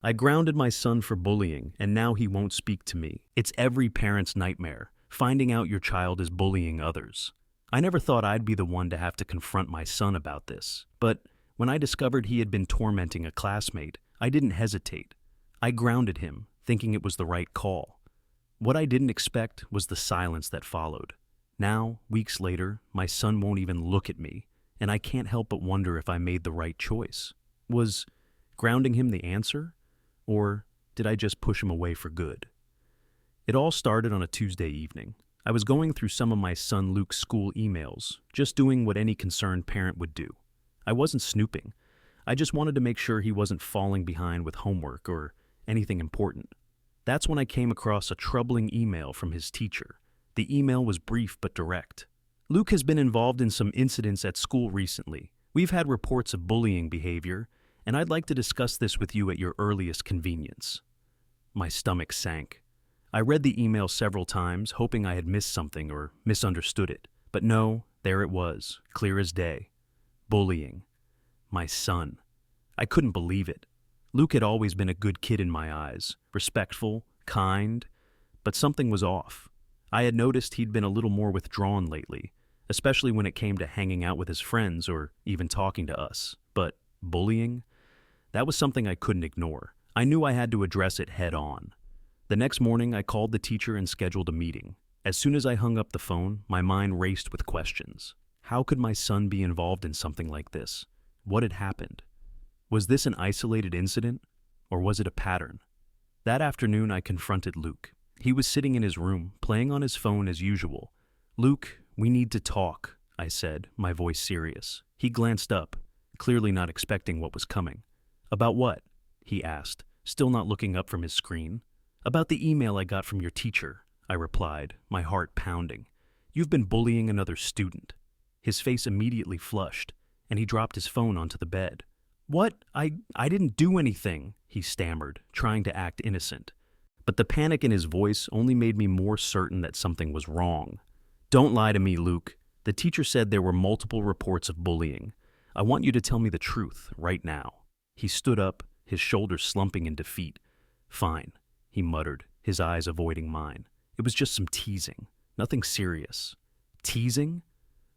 I grounded my son for bullying, and now he won't speak to me. It's every parent's nightmare, finding out your child is bullying others. I never thought I'd be the one to have to confront my son about this, but when I discovered he had been tormenting a classmate, I didn't hesitate. I grounded him, thinking it was the right call. What I didn't expect was the silence that followed. Now, weeks later, my son won't even look at me, and I can't help but wonder if I made the right choice. Was grounding him the answer? Or did I just push him away for good? It all started on a Tuesday evening. I was going through some of my son Luke's school emails, just doing what any concerned parent would do. I wasn't snooping. I just wanted to make sure he wasn't falling behind with homework or anything important. That's when I came across a troubling email from his teacher. The email was brief but direct. Luke has been involved in some incidents at school recently. We've had reports of bullying behavior, and I'd like to discuss this with you at your earliest convenience. My stomach sank. I read the email several times, hoping I had missed something or misunderstood it. But no, there it was, clear as day. Bullying. My son. I couldn't believe it. Luke had always been a good kid in my eyes, respectful, kind, but something was off. I had noticed he'd been a little more withdrawn lately, especially when it came to hanging out with his friends or even talking to us. But bullying? That was something I couldn't ignore. I knew I had to address it head on. The next morning, I called the teacher and scheduled a meeting. As soon as I hung up the phone, my mind raced with questions. How could my son be involved in something like this? What had happened? Was this an isolated incident, or was it a pattern? That afternoon, I confronted Luke. He was sitting in his room, playing on his phone as usual. "Luke, we need to talk," I said, my voice serious. He glanced up, clearly not expecting what was coming. "About what?" he asked, still not looking up from his screen. "About the email I got from your teacher," I replied, my heart pounding. "You've been bullying another student." His face immediately flushed, and he dropped his phone onto the bed. "What? I didn't do anything," he stammered, trying to act innocent. But the panic in his voice only made me more certain that something was wrong. "Don't lie to me, Luke. The teacher said there were multiple reports of bullying. I want you to tell me the truth, right now." He stood up, his shoulders slumping in defeat. "Fine," he muttered, his eyes avoiding mine. "It was just some teasing. Nothing serious." Teasing?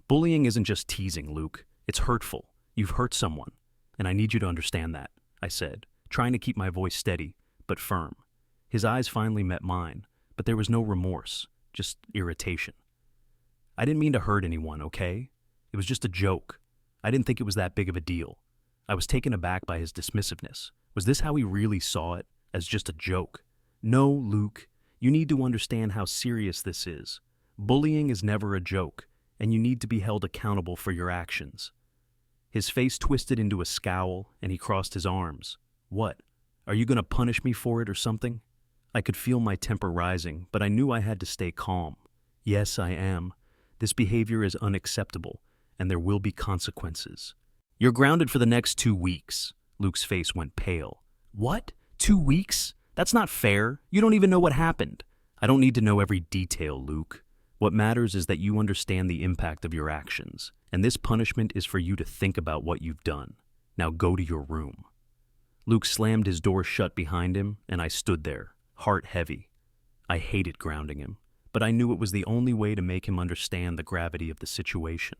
Bullying isn't just teasing, Luke. It's hurtful. You've hurt someone. And I need you to understand that, I said, trying to keep my voice steady, but firm. His eyes finally met mine, but there was no remorse, just irritation. "I didn't mean to hurt anyone, okay? It was just a joke. I didn't think it was that big of a deal." I was taken aback by his dismissiveness. Was this how he really saw it, as just a joke? "No, Luke, you need to understand how serious this is. Bullying is never a joke, and you need to be held accountable for your actions." His face twisted into a scowl, and he crossed his arms. "What? Are you going to punish me for it or something?" I could feel my temper rising, but I knew I had to stay calm. "Yes, I am. This behavior is unacceptable, and there will be consequences. You're grounded for the next 2 weeks. Luke's face went pale. "What? 2 weeks? That's not fair. You don't even know what happened." "I don't need to know every detail, Luke. What matters is that you understand the impact of your actions, and this punishment is for you to think about what you've done. Now go to your room." Luke slammed his door shut behind him, and I stood there, heart heavy. I hated grounding him, but I knew it was the only way to make him understand the gravity of the situation.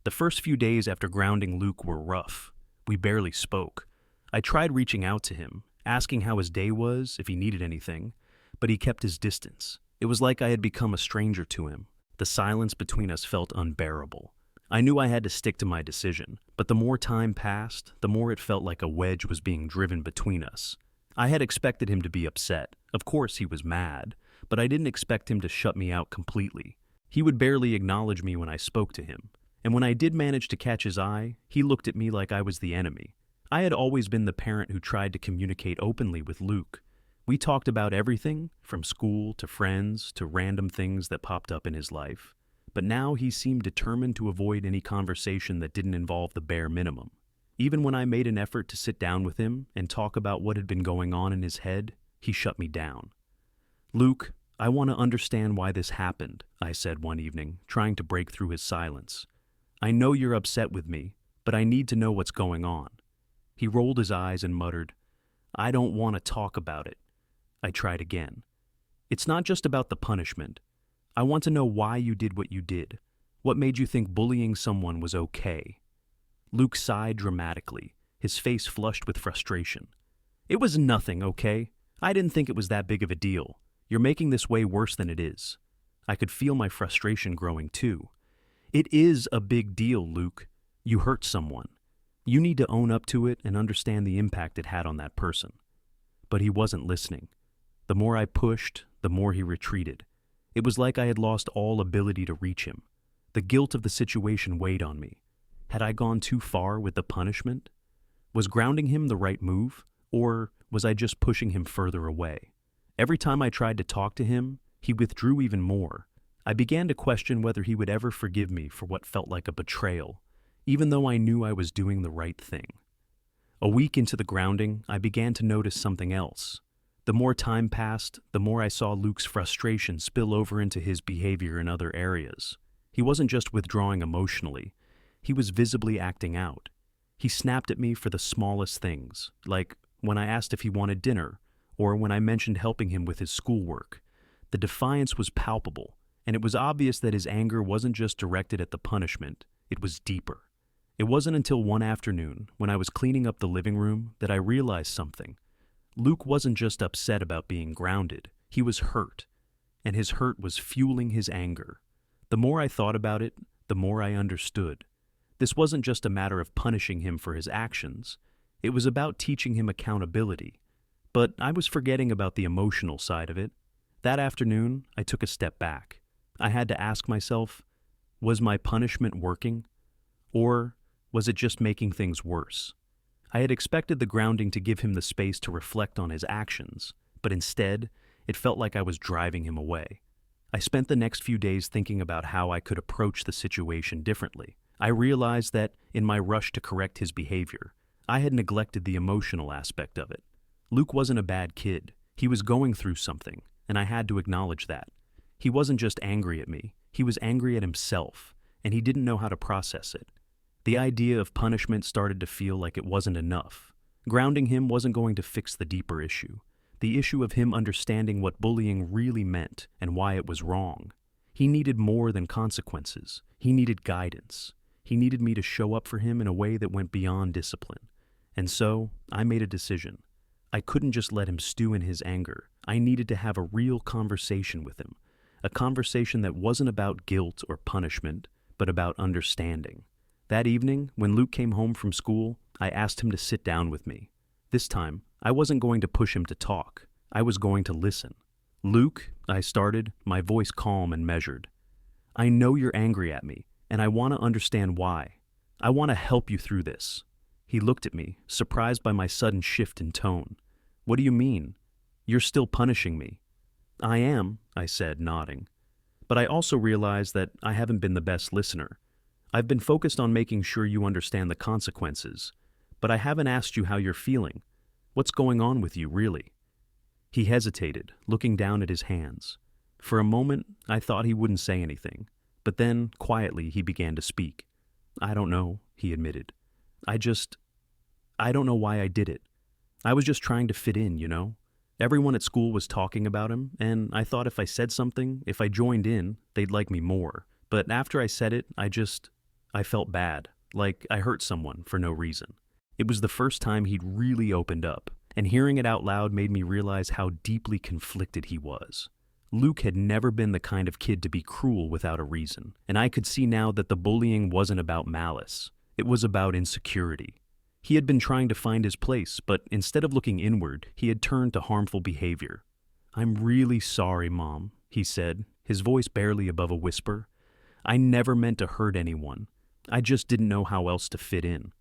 The first few days after grounding Luke were rough. We barely spoke. I tried reaching out to him, asking how his day was, if he needed anything, but he kept his distance. It was like I had become a stranger to him. The silence between us felt unbearable. I knew I had to stick to my decision, but the more time passed, the more it felt like a wedge was being driven between us. I had expected him to be upset. Of course he was mad, but I didn't expect him to shut me out completely. He would barely acknowledge me when I spoke to him, and when I did manage to catch his eye, he looked at me like I was the enemy. I had always been the parent who tried to communicate openly with Luke. We talked about everything, from school to friends to random things that popped up in his life. But now he seemed determined to avoid any conversation that didn't involve the bare minimum. Even when I made an effort to sit down with him and talk about what had been going on in his head, he shut me down. "Luke, I want to understand why this happened," I said one evening, trying to break through his silence. "I know you're upset with me, but I need to know what's going on." He rolled his eyes and muttered, I don't want to talk about it. I tried again. It's not just about the punishment. I want to know why you did what you did. What made you think bullying someone was okay? Luke sighed dramatically, his face flushed with frustration. It was nothing, okay? I didn't think it was that big of a deal. You're making this way worse than it is. I could feel my frustration growing too. It is a big deal, Luke. You hurt someone. You need to own up to it and understand the impact it had on that person. But he wasn't listening. The more I pushed, the more he retreated. It was like I had lost all ability to reach him. The guilt of the situation weighed on me. Had I gone too far with the punishment? Was grounding him the right move, or was I just pushing him further away? Every time I tried to talk to him, he withdrew even more. I began to question whether he would ever forgive me for what felt like a betrayal, even though I knew I was doing the right thing. A week into the grounding, I began to notice something else. The more time passed, the more I saw Luke's frustration spill over into his behavior in other areas. He wasn't just withdrawing emotionally, he was visibly acting out. He snapped at me for the smallest things, like when I asked if he wanted dinner, or when I mentioned helping him with his schoolwork. The defiance was palpable, and it was obvious that his anger wasn't just directed at the punishment, it was deeper. It wasn't until one afternoon, when I was cleaning up the living room, that I realized something. Luke wasn't just upset about being grounded, he was hurt, and his hurt was fueling his anger. The more I thought about it, the more I understood. This wasn't just a matter of punishing him for his actions, it was about teaching him accountability. But I was forgetting about the emotional side of it. That afternoon, I took a step back. I had to ask myself, was my punishment working? Or was it just making things worse? I had expected the grounding to give him the space to reflect on his actions, but instead, it felt like I was driving him away. I spent the next few days thinking about how I could approach the situation differently. I realized that, in my rush to correct his behavior, I had neglected the emotional aspect of it. Luke wasn't a bad kid. He was going through something, and I had to acknowledge that. He wasn't just angry at me, he was angry at himself, and he didn't know how to process it. The idea of punishment started to feel like it wasn't enough. Grounding him wasn't going to fix the deeper issue, the issue of him understanding what bullying really meant and why it was wrong. He needed more than consequences. He needed guidance. He needed me to show up for him in a way that went beyond discipline. And so, I made a decision. I couldn't just let him stew in his anger. I needed to have a real conversation with him. A conversation that wasn't about guilt or punishment, but about understanding. That evening, when Luke came home from school, I asked him to sit down with me. This time, I wasn't going to push him to talk. I was going to listen. Luke, I started, my voice calm and measured. I know you're angry at me, and I want to understand why. I want to help you through this. He looked at me, surprised by my sudden shift in tone. What do you mean? You're still punishing me. I am, I said, nodding. But I also realized that I haven't been the best listener. I've been focused on making sure you understand the consequences, but I haven't asked you how you're feeling. What's going on with you, really? He hesitated, looking down at his hands. For a moment, I thought he wouldn't say anything, but then, quietly, he began to speak. I don't know, he admitted. I don't know why I did it. I was just trying to fit in, you know? Everyone at school was talking about him, and I thought if I said something, if I joined in, they'd like me more. But after I said it, I felt bad, like I hurt someone for no reason. It was the first time he'd really opened up, and hearing it out loud made me realize how deeply conflicted he was. Luke had never been the kind of kid to be cruel without a reason, and I could see now that the bullying wasn't about malice. It was about insecurity. He had been trying to find his place, but instead of looking inward, he had turned to harmful behavior. I'm really sorry, Mom, he said, his voice barely above a whisper. I never meant to hurt anyone. I just didn't know how else to fit in.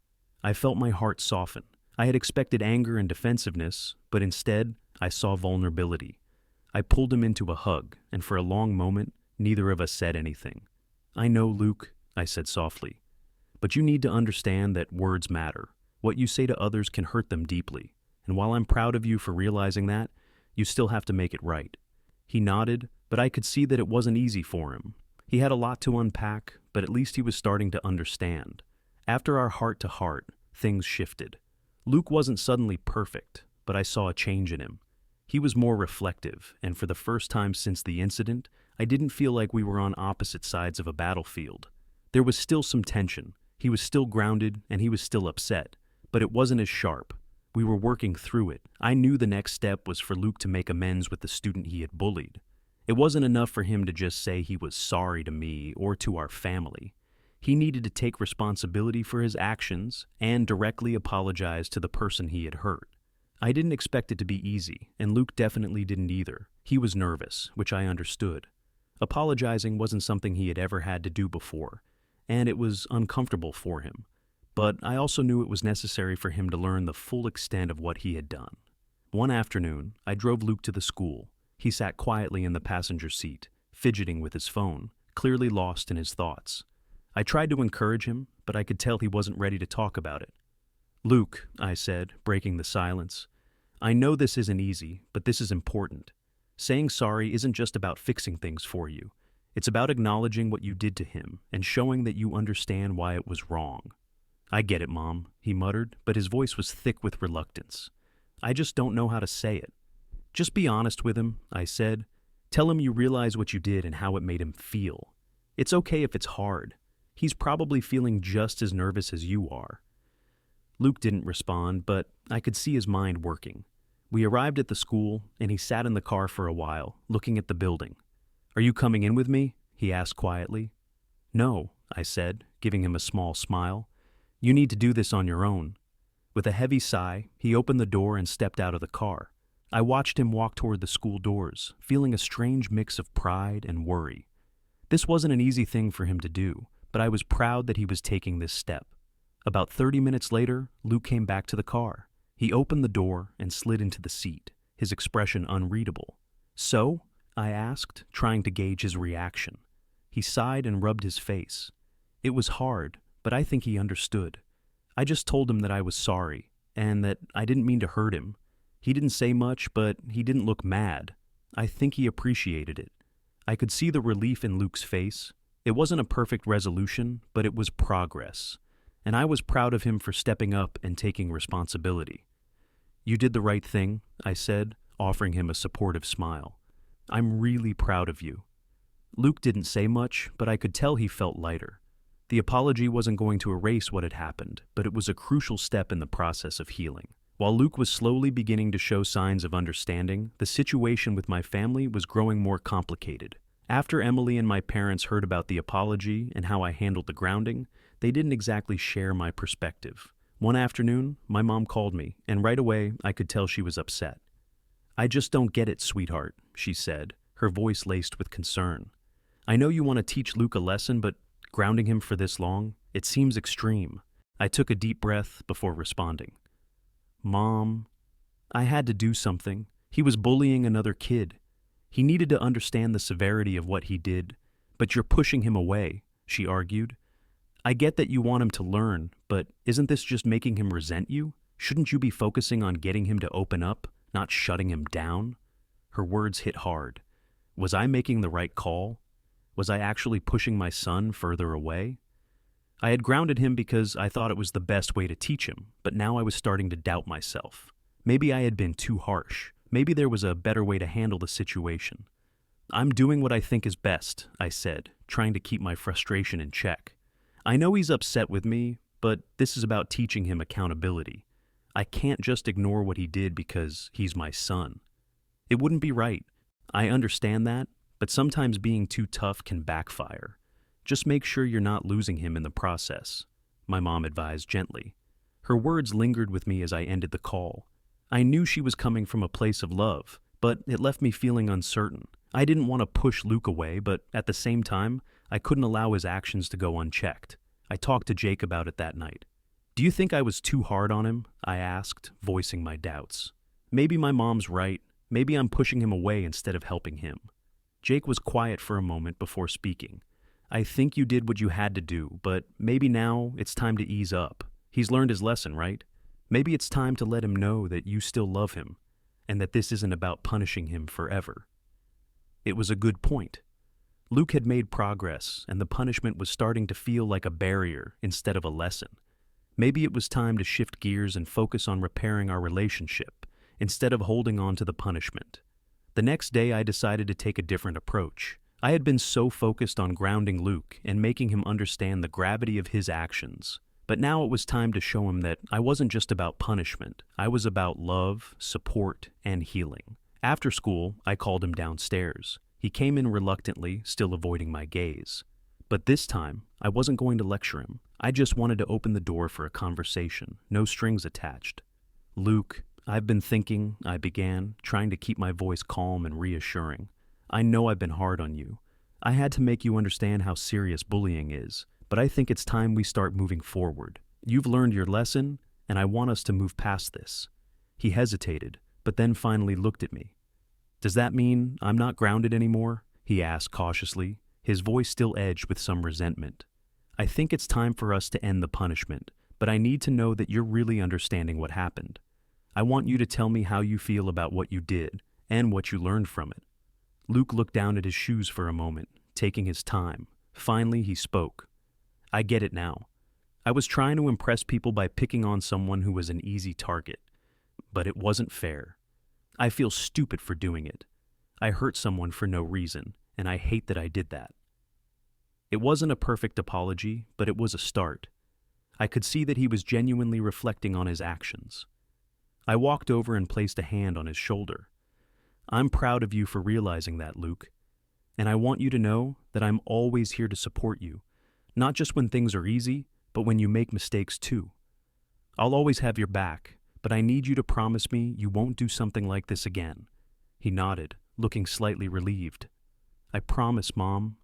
I felt my heart soften. I had expected anger and defensiveness, but instead, I saw vulnerability. I pulled him into a hug, and for a long moment, neither of us said anything. I know, Luke, I said softly, but you need to understand that words matter. What you say to others can hurt them deeply, and while I'm proud of you for realizing that, you still have to make it right. He nodded, but I could see that it wasn't easy for him. He had a lot to unpack, but at least he was starting to understand. After our heart-to-heart, things shifted. Luke wasn't suddenly perfect, but I saw a change in him. He was more reflective, and for the first time since the incident, I didn't feel like we were on opposite sides of a battlefield. There was still some tension. He was still grounded, and he was still upset, but it wasn't as sharp. We were working through it. I knew the next step was for Luke to make amends with the student he had bullied. It wasn't enough for him to just say he was sorry to me or to our family. He needed to take responsibility for his actions and directly apologize to the person he had hurt. I didn't expect it to be easy, and Luke definitely didn't either. He was nervous, which I understood. Apologizing wasn't something he had ever had to do before, and it was uncomfortable for him. But I also knew it was necessary for him to learn the full extent of what he had done. One afternoon, I drove Luke to the school. He sat quietly in the passenger seat, fidgeting with his phone, clearly lost in his thoughts. I tried to encourage him, but I could tell he wasn't ready to talk about it. "Luke," I said, breaking the silence, "I know this isn't easy, but this is important. Saying sorry isn't just about fixing things for you. It's about acknowledging what you did to him and showing that you understand why it was wrong." "I get it, Mom," he muttered, but his voice was thick with reluctance. "I just don't know how to say it." "Just be honest with him," I said. "Tell him you realize what you did and how it made him feel. It's okay if it's hard. He's probably feeling just as nervous as you are." Luke didn't respond, but I could see his mind working. We arrived at the school, and he sat in the car for a while, looking at the building. "Are you coming in with me?" he asked quietly. "No," I said, giving him a small smile. "You need to do this on your own." With a heavy sigh, he opened the door and stepped out of the car. I watched him walk toward the school doors, feeling a strange mix of pride and worry. This wasn't an easy thing for him to do, but I was proud that he was taking this step. About 30 minutes later, Luke came back to the car. He opened the door and slid into the seat, his expression unreadable. "So?" I asked, trying to gauge his reaction. He sighed and rubbed his face. It was hard, but I think he understood. I just told him that I was sorry, and that I didn't mean to hurt him. He didn't say much, but he didn't look mad. I think he appreciated it. I could see the relief in Luke's face. It wasn't a perfect resolution, but it was progress. And I was proud of him for stepping up and taking responsibility. "You did the right thing," I said, offering him a supportive smile. "I'm really proud of you." Luke didn't say much, but I could tell he felt lighter. The apology wasn't going to erase what had happened, but it was a crucial step in the process of healing. While Luke was slowly beginning to show signs of understanding, the situation with my family was growing more complicated. After Emily and my parents heard about the apology and how I handled the grounding, they didn't exactly share my perspective. One afternoon, my mom called me, and right away, I could tell she was upset. "I just don't get it, sweetheart," she said, her voice laced with concern. "I know you want to teach Luke a lesson, but grounding him for this long, it seems extreme." I took a deep breath before responding. "Mom, I had to do something. He was bullying another kid. He needed to understand the severity of what he did, but you're pushing him away," she argued. "I get that you want him to learn, but isn't this just making him resent you? Shouldn't you be focusing on getting him to open up, not shutting him down?" Her words hit hard. Was I making the right call? Was I actually pushing my son further away? I had grounded him because I thought it was the best way to teach him, but now I was starting to doubt myself. Maybe I had been too harsh. Maybe there was a better way to handle the situation. "I'm doing what I think is best," I said, trying to keep my frustration in check. "I know he's upset with me, but this is about teaching him accountability. I can't just ignore what he did because he's my son. It wouldn't be right. I understand that, but sometimes being too tough can backfire. Just make sure you're not losing him in the process," my mom advised gently. Her words lingered with me as I ended the call. I knew she was coming from a place of love, but it left me feeling uncertain. I didn't want to push Luke away, but at the same time, I couldn't allow his actions to go unchecked. I talked to Jake about it that night. "Do you think I was too hard on him?" I asked, voicing my doubts. "Maybe my mom's right. Maybe I'm pushing him away instead of helping him." Jake was quiet for a moment before speaking. "I think you did what you had to do, but maybe now it's time to ease up. He's learned his lesson, right? Maybe it's time to let him know that you still love him, and that this isn't about punishing him forever." It was a good point. Luke had made progress, and the punishment was starting to feel like a barrier instead of a lesson. Maybe it was time to shift gears and focus on repairing our relationship, instead of holding on to the punishment. The next day, I decided to take a different approach. I had been so focused on grounding Luke and making him understand the gravity of his actions. But now it was time to show him that I wasn't just about punishment. I was about love, support, and healing. After school, I called him downstairs. He came in reluctantly, still avoiding my gaze. But this time, I wasn't going to lecture him. I just wanted to open the door for a conversation, no strings attached. "Luke, I've been thinking," I began, trying to keep my voice calm and reassuring. "I know I've been hard on you. I had to make you understand how serious bullying is, but I think it's time we start moving forward. You've learned your lesson, and I want us to move past this." He hesitated, but then finally looked at me. "Does that mean I'm not grounded anymore?" he asked cautiously, his voice still edged with some resentment. "I think it's time for us to end the punishment, but I need to know that you're really understanding what happened. I want you to tell me how you feel about what you did and what you learned from it." Luke looked down at his shoes for a moment, taking his time. Finally, he spoke. "I get it now. I was trying to impress people by picking on someone who was an easy target. But it wasn't fair. I feel stupid for doing it. I hurt someone for no reason, and I hate that I did that." It wasn't a perfect apology, but it was a start. I could see that he was genuinely reflecting on his actions. I walked over and placed a hand on his shoulder. "I'm proud of you for realizing that, Luke. And I want you to know that I'm always here to support you, not just when things are easy, but when you make mistakes too. I'll always have your back, but I need you to promise me you won't do something like this again." He nodded, looking slightly relieved. "I promise, Mom."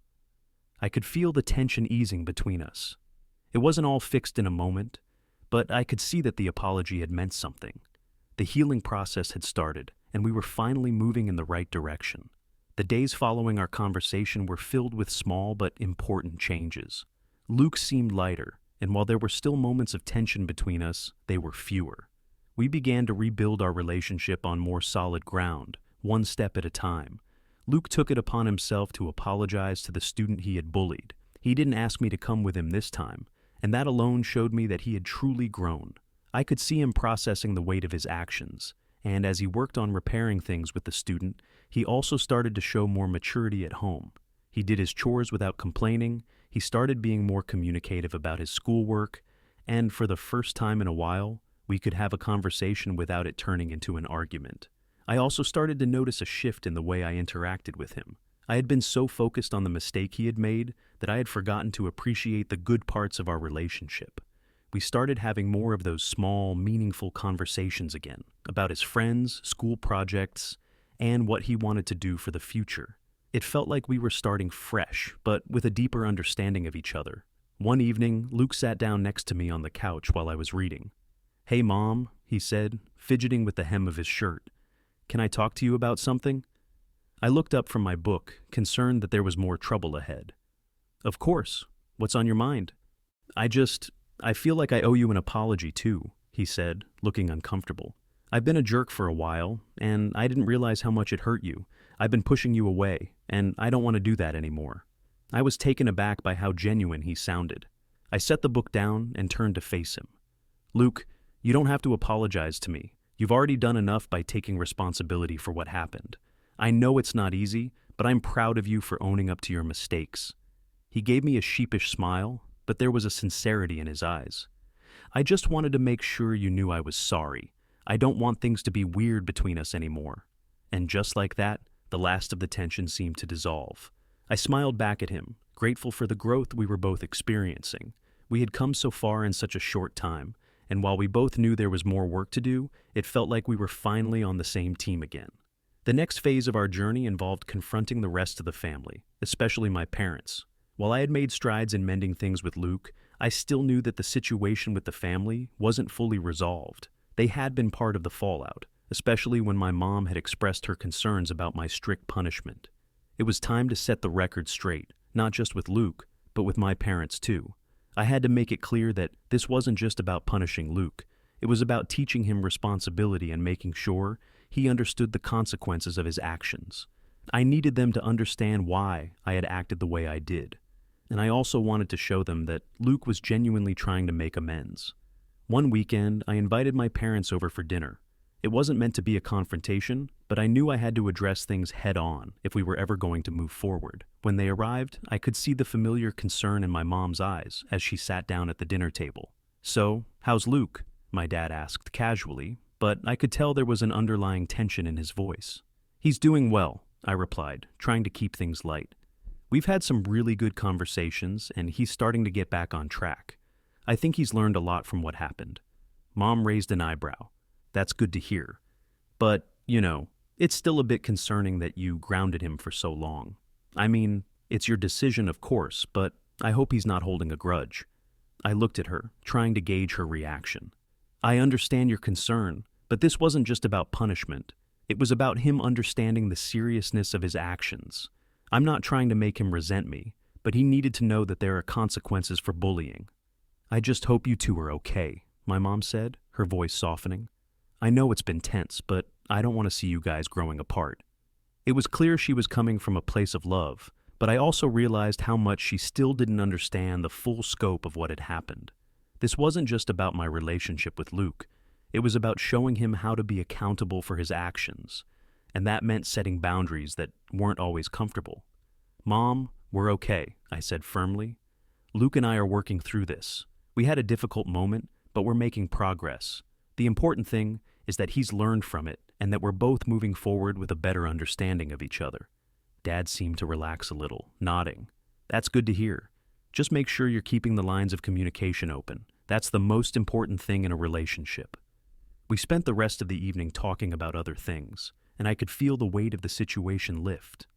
I could feel the tension easing between us. It wasn't all fixed in a moment, but I could see that the apology had meant something. The healing process had started, and we were finally moving in the right direction. The days following our conversation were filled with small but important changes. Luke seemed lighter, and while there were still moments of tension between us, they were fewer. We began to rebuild our relationship on more solid ground, one step at a time. Luke took it upon himself to apologize to the student he had bullied. He didn't ask me to come with him this time, and that alone showed me that he had truly grown. I could see him processing the weight of his actions, and as he worked on repairing things with the student, he also started to show more maturity at home. He did his chores without complaining, he started being more communicative about his schoolwork, and for the first time in a while, we could have a conversation without it turning into an argument. I also started to notice a shift in the way I interacted with him. I had been so focused on the mistake he had made that I had forgotten to appreciate the good parts of our relationship. We started having more of those small, meaningful conversations again, about his friends, school projects, and what he wanted to do for the future. It felt like we were starting fresh, but with a deeper understanding of each other. One evening, Luke sat down next to me on the couch while I was reading. "Hey, Mom," he said, fidgeting with the hem of his shirt. "Can I talk to you about something?" I looked up from my book, concerned that there was more trouble ahead. "Of course. What's on your mind?" I feel like I owe you an apology too," he said, looking uncomfortable. "I've been a jerk for a while, and I didn't realize how much it hurt you. I've been pushing you away, and I don't want to do that anymore." I was taken aback by how genuine he sounded. I set the book down and turned to face him. "Luke, you don't have to apologize to me. You've already done enough by taking responsibility for what happened. I know it's not easy, but I'm proud of you for owning up to your mistakes." He gave me a sheepish smile, but there was a sincerity in his eyes. "I just wanted to make sure you knew I was sorry. I don't want things to be weird between us anymore." And just like that, the last of the tension seemed to dissolve. I smiled back at him, grateful for the growth we were both experiencing. We had come so far in such a short time, and while we both knew there was more work to do, it felt like we were finally on the same team again. The next phase of our journey involved confronting the rest of the family, especially my parents. While I had made strides in mending things with Luke, I still knew that the situation with the family wasn't fully resolved. They had been part of the fallout, especially when my mom had expressed her concerns about my strict punishment. It was time to set the record straight, not just with Luke, but with my parents too. I had to make it clear that this wasn't just about punishing Luke. It was about teaching him responsibility and making sure he understood the consequences of his actions. I needed them to understand why I had acted the way I did. And I also wanted to show them that Luke was genuinely trying to make amends. One weekend, I invited my parents over for dinner. It wasn't meant to be a confrontation, but I knew I had to address things head on if we were ever going to move forward. When they arrived, I could see the familiar concern in my mom's eyes as she sat down at the dinner table. "So, how's Luke?" my dad asked casually, but I could tell there was an underlying tension in his voice. "He's doing well," I replied, trying to keep things light. "We've had some really good conversations, and he's starting to get back on track. I think he's learned a lot from what happened." Mom raised an eyebrow. "That's good to hear. But, it's still a bit concerning that you grounded him for so long. I mean, it's your decision, of course, but I hope he's not holding a grudge." I looked at her, trying to gauge her reaction. "I understand your concern, but this wasn't just about punishment. It was about him understanding the seriousness of his actions. I'm not trying to make him resent me, but he needed to know that there are consequences for bullying." "I just hope you two are okay," my mom said, her voice softening. "I know it's been tense, but I don't want to see you guys growing apart." It was clear she was coming from a place of love, but I also realized how much she still didn't understand the full scope of what had happened. This wasn't just about my relationship with Luke. It was about showing him how to be accountable for his actions, and that meant setting boundaries that weren't always comfortable. "Mom, we're okay," I said firmly. "Luke and I are working through this. We had a difficult moment, but we're making progress. The important thing is that he's learned from it and that we're both moving forward with a better understanding of each other." Dad seemed to relax a little, nodding. "That's good to hear. Just make sure you're keeping the lines of communication open. That's the most important thing in a relationship." We spent the rest of the evening talking about other things, and I could feel the weight of the situation lift.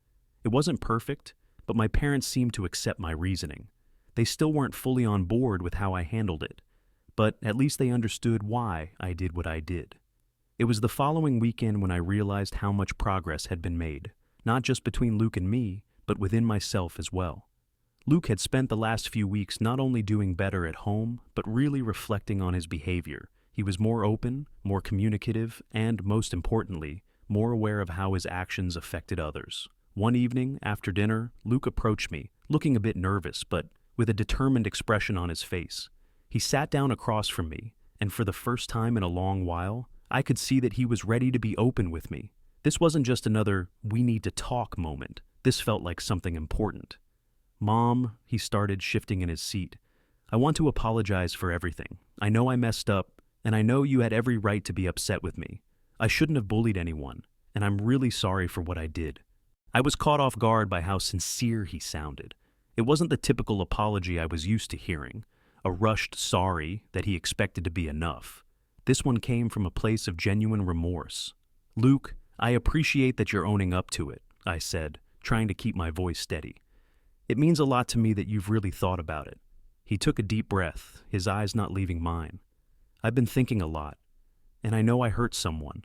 It wasn't perfect, but my parents seemed to accept my reasoning. They still weren't fully on board with how I handled it, but at least they understood why I did what I did. It was the following weekend when I realized how much progress had been made, not just between Luke and me, but within myself as well. Luke had spent the last few weeks not only doing better at home, but really reflecting on his behavior. He was more open, more communicative, and, most importantly, more aware of how his actions affected others. One evening, after dinner, Luke approached me, looking a bit nervous, but with a determined expression on his face. He sat down across from me, and for the first time in a long while, I could see that he was ready to be open with me. This wasn't just another "we need to talk" moment. This felt like something important. "Mom," he started, shifting in his seat, "I want to apologize for everything. I know I messed up, and I know you had every right to be upset with me. I shouldn't have bullied anyone, and I'm really sorry for what I did." I was caught off guard by how sincere he sounded. It wasn't the typical apology I was used to hearing, a rushed sorry that he expected to be enough. This one came from a place of genuine remorse. "Luke, I appreciate that you're owning up to it," I said, trying to keep my voice steady. "It means a lot to me that you've really thought about it." He took a deep breath, his eyes not leaving mine. "I've been thinking a lot, and I know I hurt someone.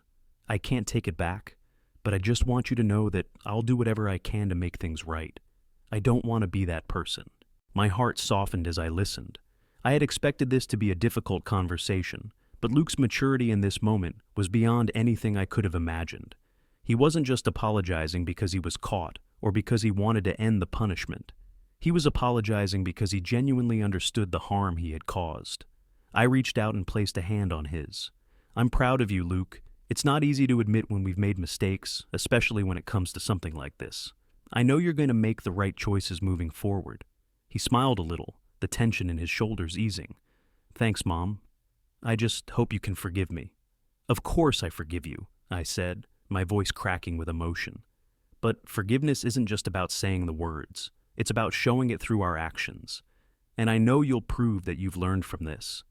I can't take it back, but I just want you to know that I'll do whatever I can to make things right. I don't want to be that person." My heart softened as I listened. I had expected this to be a difficult conversation, but Luke's maturity in this moment was beyond anything I could have imagined. He wasn't just apologizing because he was caught or because he wanted to end the punishment. He was apologizing because he genuinely understood the harm he had caused. I reached out and placed a hand on his. "I'm proud of you, Luke. It's not easy to admit when we've made mistakes, especially when it comes to something like this. I know you're going to make the right choices moving forward." He smiled a little, the tension in his shoulders easing. "Thanks, Mom. I just hope you can forgive me." "Of course I forgive you," I said, my voice cracking with emotion. "But forgiveness isn't just about saying the words. It's about showing it through our actions. And I know you'll prove that you've learned from this."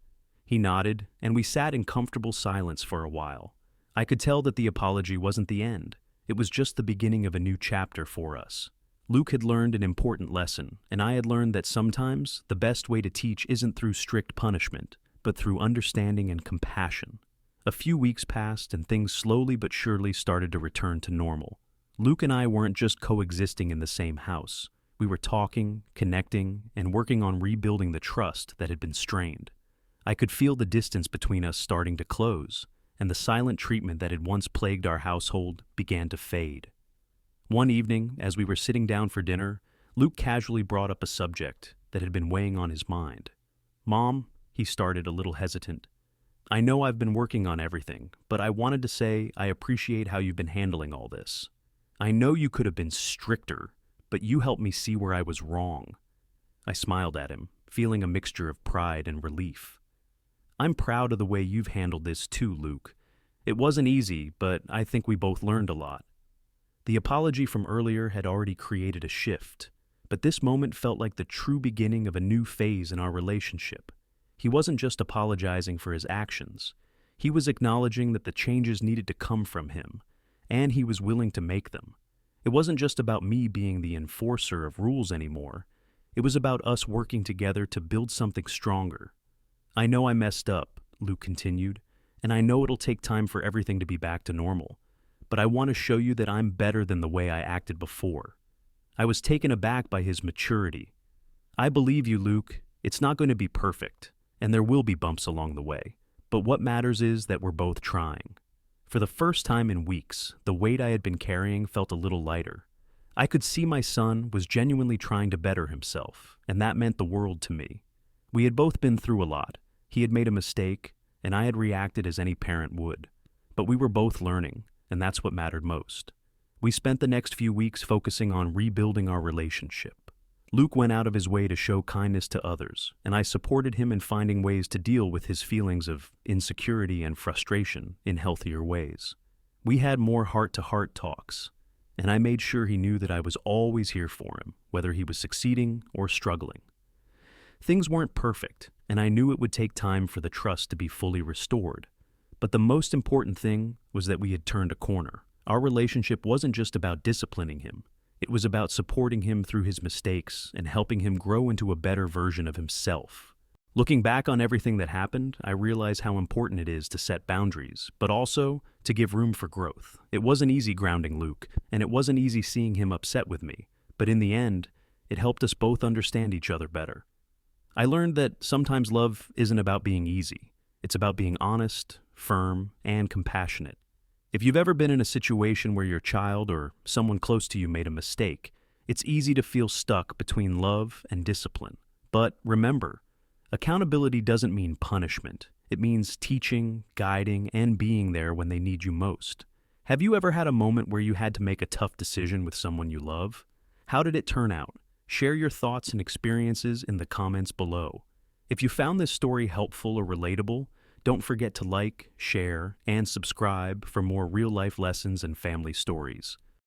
He nodded, and we sat in comfortable silence for a while. I could tell that the apology wasn't the end. It was just the beginning of a new chapter for us. Luke had learned an important lesson, and I had learned that sometimes the best way to teach isn't through strict punishment, but through understanding and compassion. A few weeks passed, and things slowly but surely started to return to normal. Luke and I weren't just coexisting in the same house. We were talking, connecting, and working on rebuilding the trust that had been strained. I could feel the distance between us starting to close, and the silent treatment that had once plagued our household began to fade. One evening, as we were sitting down for dinner, Luke casually brought up a subject that had been weighing on his mind. "Mom," he started, a little hesitant, I know I've been working on everything, but I wanted to say I appreciate how you've been handling all this. I know you could have been stricter, but you helped me see where I was wrong." I smiled at him, feeling a mixture of pride and relief. "I'm proud of the way you've handled this too, Luke. It wasn't easy, but I think we both learned a lot." The apology from earlier had already created a shift, but this moment felt like the true beginning of a new phase in our relationship. He wasn't just apologizing for his actions. He was acknowledging that the changes needed to come from him, and he was willing to make them. It wasn't just about me being the enforcer of rules anymore. It was about us working together to build something stronger. "I know I messed up," Luke continued, "and I know it'll take time for everything to be back to normal. But I want to show you that I'm better than the way I acted before." I was taken aback by his maturity. "I believe you, Luke. It's not going to be perfect, and there will be bumps along the way. But what matters is that we're both trying." For the first time in weeks, the weight I had been carrying felt a little lighter. I could see my son was genuinely trying to better himself, and that meant the world to me. We had both been through a lot. He had made a mistake, and I had reacted as any parent would. But we were both learning, and that's what mattered most. We spent the next few weeks focusing on rebuilding our relationship. Luke went out of his way to show kindness to others, and I supported him in finding ways to deal with his feelings of insecurity and frustration in healthier ways. We had more heart-to-heart talks, and I made sure he knew that I was always here for him, whether he was succeeding or struggling. Things weren't perfect, and I knew it would take time for the trust to be fully restored. But the most important thing was that we had turned a corner. Our relationship wasn't just about disciplining him. It was about supporting him through his mistakes and helping him grow into a better version of himself. Looking back on everything that happened, I realize how important it is to set boundaries, but also to give room for growth. It wasn't easy grounding Luke, and it wasn't easy seeing him upset with me, but in the end, it helped us both understand each other better. I learned that sometimes love isn't about being easy. It's about being honest, firm, and compassionate. If you've ever been in a situation where your child or someone close to you made a mistake, it's easy to feel stuck between love and discipline. But remember, accountability doesn't mean punishment. It means teaching, guiding, and being there when they need you most. Have you ever had a moment where you had to make a tough decision with someone you love? How did it turn out? Share your thoughts and experiences in the comments below. If you found this story helpful or relatable, don't forget to like, share, and subscribe for more real-life lessons and family stories.